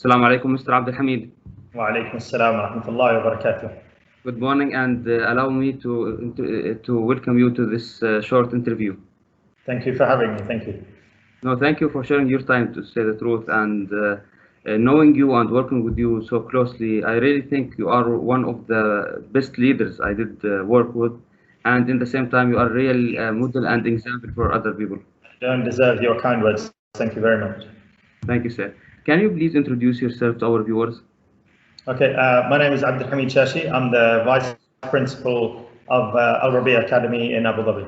Assalamu alaikum, Mr. Abdelhamid. وعليكم السلام ورحمة الله وبركاته. Good morning, and allow me to welcome you to this short interview. Thank you for having me. Thank you. No, thank you for sharing your time, to say the truth, and knowing you and working with you so closely. I really think you are one of the best leaders I did work with, and in the same time, you are a real model and example for other people. Don't deserve your kind words. Thank you very much. Thank you, sir. Can you please introduce yourself to our viewers? Okay, my name is Abdelhamid Chachi. I'm the Vice Principal of Al Rabi Academy in Abu Dhabi.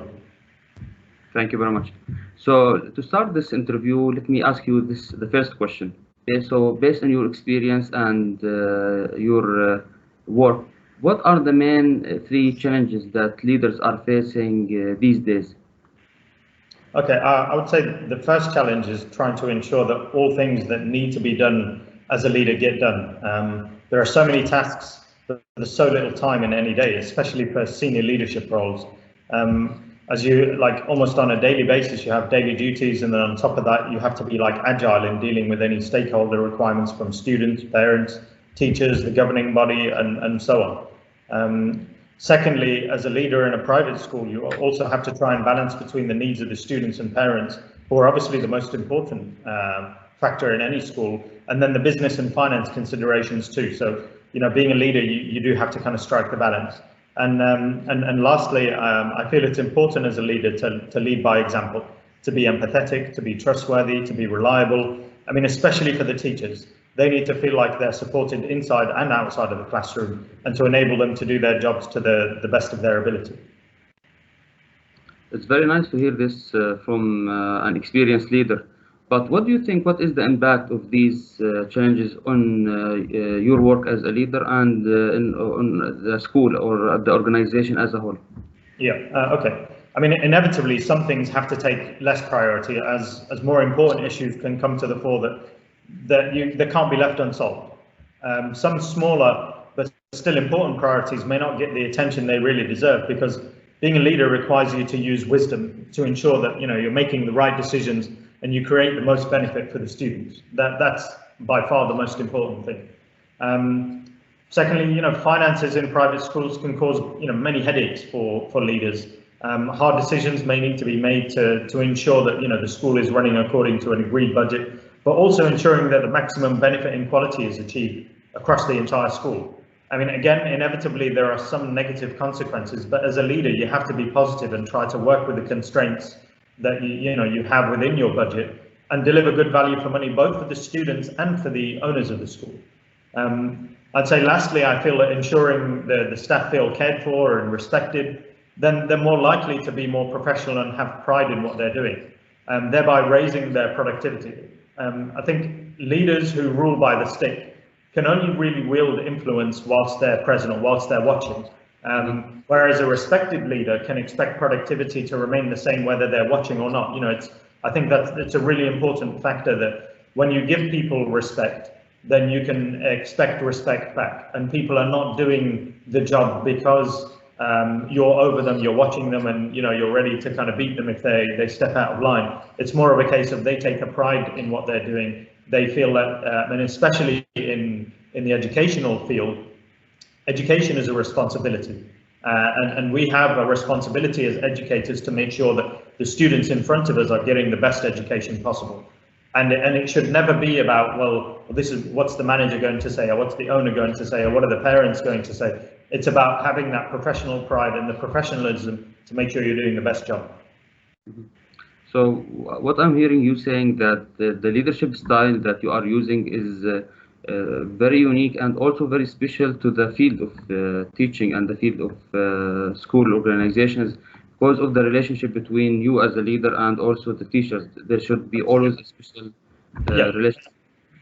Thank you very much. So to start this interview, let me ask you the first question. Okay, so based on your experience and your work, what are the main three challenges that leaders are facing these days? Okay, I would say the first challenge is trying to ensure that all things that need to be done as a leader get done. There are so many tasks, but there's so little time in any day, especially for senior leadership roles. As you almost on a daily basis, you have daily duties, and then on top of that, you have to be agile in dealing with any stakeholder requirements from students, parents, teachers, the governing body, and so on. Secondly, as a leader in a private school, you also have to try and balance between the needs of the students and parents, who are obviously the most important factor in any school, and then the business and finance considerations too. So, being a leader, you do have to kind of strike the balance. And lastly, I feel it's important as a leader to lead by example, to be empathetic, to be trustworthy, to be reliable. I mean, especially for the teachers. They need to feel like they're supported inside and outside of the classroom, and to enable them to do their jobs to the best of their ability. It's very nice to hear this from an experienced leader. But what do you think, what is the impact of these challenges on your work as a leader and on the school or the organization as a whole? Yeah, okay. I mean, inevitably, some things have to take less priority as more important issues can come to the fore that can't be left unsolved. Some smaller but still important priorities may not get the attention they really deserve, because being a leader requires you to use wisdom to ensure that you're making the right decisions and you create the most benefit for the students. That's by far the most important thing. Secondly, finances in private schools can cause many headaches for leaders. Hard decisions may need to be made to ensure that the school is running according to an agreed budget, but also ensuring that the maximum benefit and quality is achieved across the entire school. I mean, again, inevitably there are some negative consequences, but as a leader, you have to be positive and try to work with the constraints that you have within your budget and deliver good value for money, both for the students and for the owners of the school. I'd say lastly, I feel that ensuring the staff feel cared for and respected, then they're more likely to be more professional and have pride in what they're doing, thereby raising their productivity. I think leaders who rule by the stick can only really wield influence whilst they're present or whilst they're watching. Whereas a respected leader can expect productivity to remain the same whether they're watching or not. I think it's a really important factor that when you give people respect, then you can expect respect back. And people are not doing the job because you're over them, you're watching them, and you're ready to kind of beat them if they step out of line. It's more of a case of they take a pride in what they're doing. They feel that, and especially in the educational field, education is a responsibility. And we have a responsibility as educators to make sure that the students in front of us are getting the best education possible. And it should never be about, well, this is what's the manager going to say, or what's the owner going to say, or what are the parents going to say. It's about having that professional pride and the professionalism to make sure you're doing the best job. So what I'm hearing you saying that the leadership style that you are using is very unique and also very special to the field of teaching and the field of school organizations, because of the relationship between you as a leader and also the teachers. There should be always a special relationship.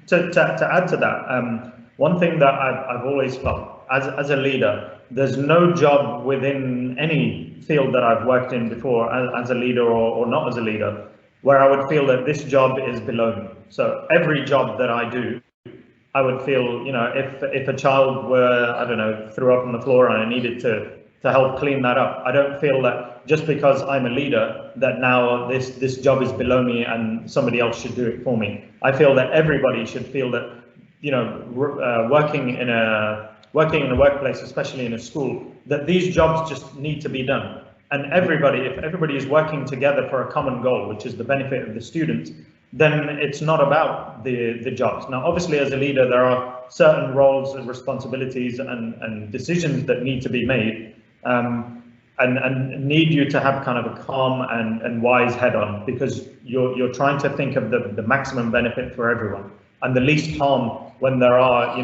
To add to that, one thing that I've always felt as a leader, there's no job within any field that I've worked in before as a leader or not as a leader where I would feel that this job is below me. So every job that I do, I would feel, if a child were, I don't know, threw up on the floor and I needed to help clean that up, I don't feel that just because I'm a leader that now this job is below me and somebody else should do it for me. I feel that everybody should feel that working in a workplace, especially in a school, that these jobs just need to be done. And if everybody is working together for a common goal, which is the benefit of the students, then it's not about the jobs. Now, obviously, as a leader, there are certain roles and responsibilities and decisions that need to be made, and need you to have kind of a calm and wise head on, because you're trying to think of the maximum benefit for everyone and the least harm when there are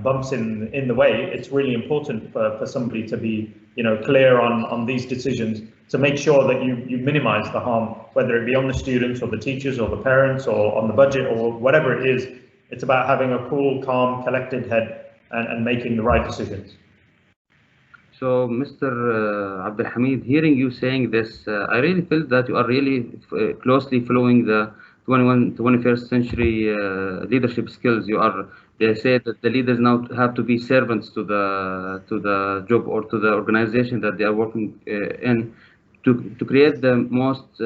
bumps in the way. It's really important for somebody to be clear on these decisions, to make sure that you minimize the harm, whether it be on the students or the teachers or the parents or on the budget or whatever it is. It's about having a cool, calm, collected head and making the right decisions. So, Mr. Abdelhamid, hearing you saying this, I really feel that you are really closely following the 21st century leadership skills. They say that the leaders now have to be servants to the job or to the organization that they are working in, to create the most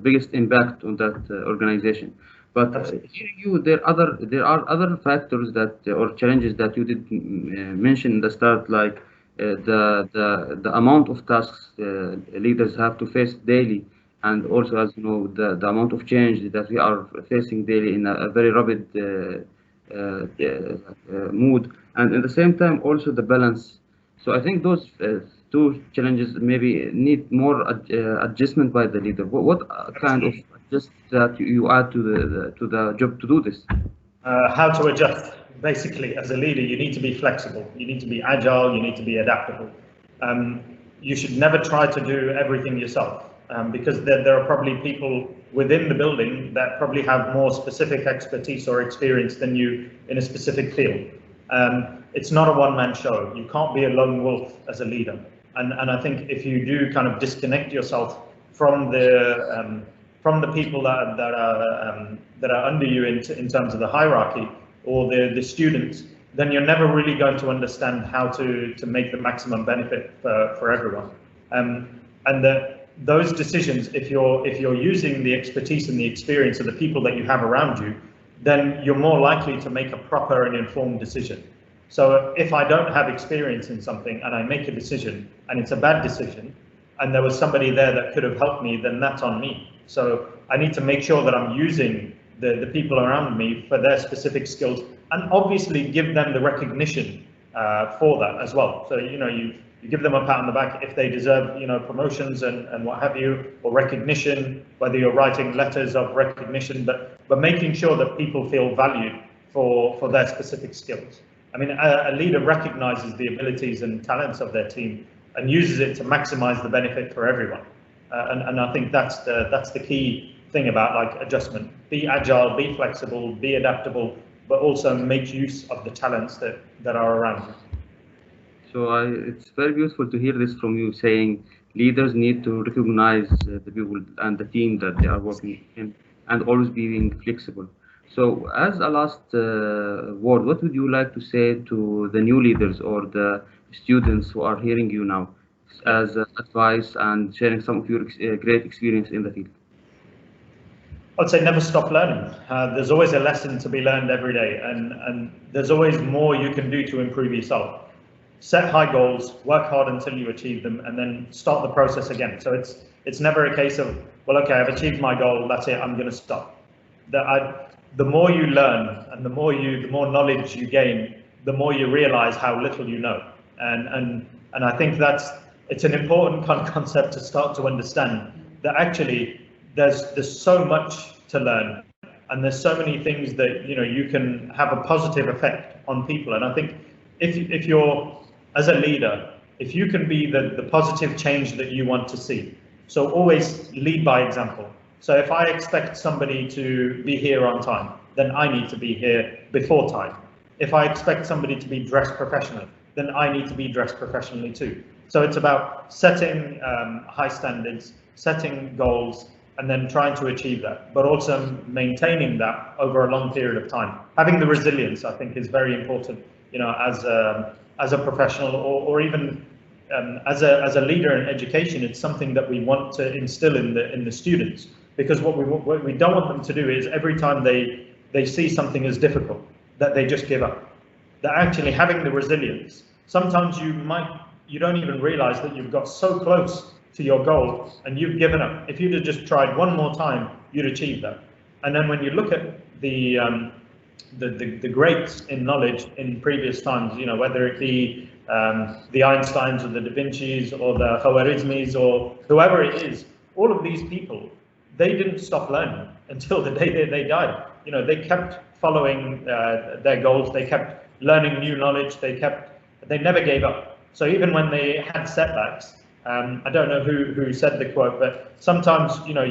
biggest impact on that organization. But hearing you, there are other factors that or challenges that you did mention in the start, like the amount of tasks leaders have to face daily, and also, as you know, the amount of change that we are facing daily in a very rapid mood, and at the same time also the balance. So I think those two challenges maybe need more adjustment by the leader. What kind of adjust that you add to the job to do this? How to adjust. Basically, as a leader, you need to be flexible, you need to be agile, you need to be adaptable. You should never try to do everything yourself, because there are probably people within the building that probably have more specific expertise or experience than you in a specific field. It's not a one-man show. You can't be a lone wolf as a leader. And I think if you do kind of disconnect yourself from the people that are under you in terms of the hierarchy, or the students, then you're never really going to understand how to make the maximum benefit for everyone. Those decisions, if you're using the expertise and the experience of the people that you have around you, then you're more likely to make a proper and informed decision. So if I don't have experience in something and I make a decision and it's a bad decision, and there was somebody there that could have helped me, then that's on me. So I need to make sure that I'm using the people around me for their specific skills, and obviously give them the recognition for that as well. So you give them a pat on the back if they deserve promotions and what have you, or recognition, whether you're writing letters of recognition, but making sure that people feel valued for their specific skills. I mean, a leader recognizes the abilities and talents of their team and uses it to maximize the benefit for everyone. And I think that's the key thing about like adjustment. Be agile, be flexible, be adaptable, but also make use of the talents that are around you. So it's very beautiful to hear this from you, saying leaders need to recognize the people and the team that they are working in, and always being flexible. So as a last word, what would you like to say to the new leaders or the students who are hearing you now, as advice and sharing some of your great experience in the field? I'd say never stop learning. There's always a lesson to be learned every day, and there's always more you can do to improve yourself. Set high goals, work hard until you achieve them, and then start the process again. So it's never a case of, well, okay, I've achieved my goal, that's it, I'm going to stop. The more you learn and the more knowledge you gain, the more you realize how little you know. And I think it's an important concept to start to understand, that actually there's so much to learn, and there's so many things that you can have a positive effect on people. And I think if you're, as a leader, if you can be the positive change that you want to see, so always lead by example. So if I expect somebody to be here on time, then I need to be here before time. If I expect somebody to be dressed professionally, then I need to be dressed professionally too. So it's about setting high standards, setting goals, and then trying to achieve that, but also maintaining that over a long period of time. Having the resilience, I think, is very important, as a professional, or even as a leader in education. It's something that we want to instill in the students, because what we don't want them to do is every time they see something as difficult, that they just give up. That actually having the resilience, sometimes you don't even realize that you've got so close to your goal and you've given up. If you'd have just tried one more time, you'd achieve that. And then when you look at the greats in knowledge in previous times, you know, whether it be the Einsteins or the Da Vincis or the Khwarizmis or whoever it is, all of these people, they didn't stop learning until the day they died. You know, they kept following their goals, they kept learning new knowledge, they never gave up. So even when they had setbacks, I don't know who said the quote, but sometimes, you know,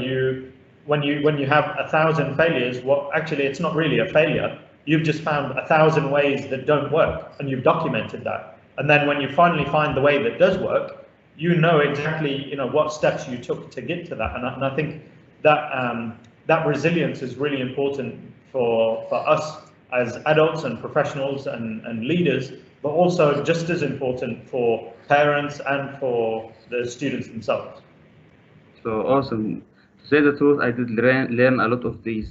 when you have 1,000 failures, actually it's not really a failure. You've just found 1,000 ways that don't work, and you've documented that. And then when you finally find the way that does work, you know exactly, you know, what steps you took to get to that. And I think that that resilience is really important for us as adults and professionals and leaders, but also just as important for parents and for the students themselves. So awesome. To say the truth, I did learn a lot of these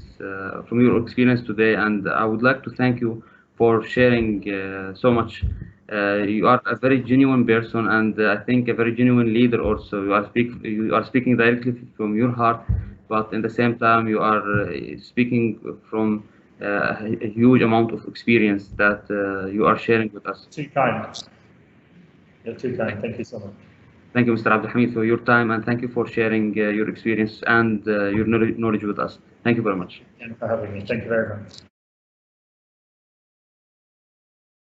from your experience today, and I would like to thank you for sharing so much. You are a very genuine person, and I think a very genuine leader also. You are speaking directly from your heart, but in the same time, you are speaking from a huge amount of experience that you are sharing with us. Too kind. You're too kind. Thank you so much. Thank you, Mr. Abdelhamid, for your time, and thank you for sharing your experience and your knowledge with us. Thank you very much. And for having me. Thank you very much.